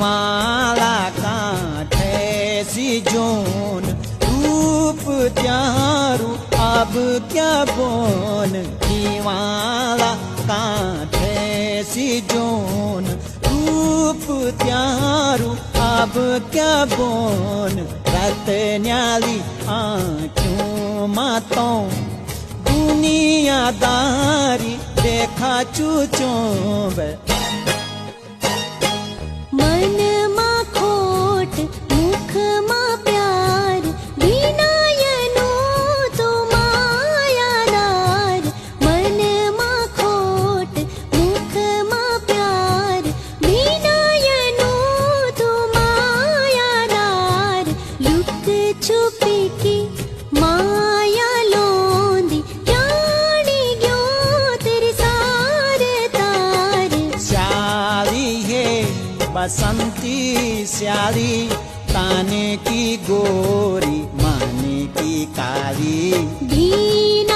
वाला कांठे सी जोन रूप त्यारू अब क्या बोन वाला कांठे सी जोन रूप त्यारू अब क्या बोन रतन्याली आँखों मातों दुनियादारी देखा चूचों मन मा खोट मुख मा प्यार विनयनो तो मायादार मन मा खोट मुख मा प्यार विनयनो तो मायादार लुक छुपी की माया लोंदी जानी गयो तेरी सार तार श्याली है बसंती श्याली ताने की गोरी माने की काली दीन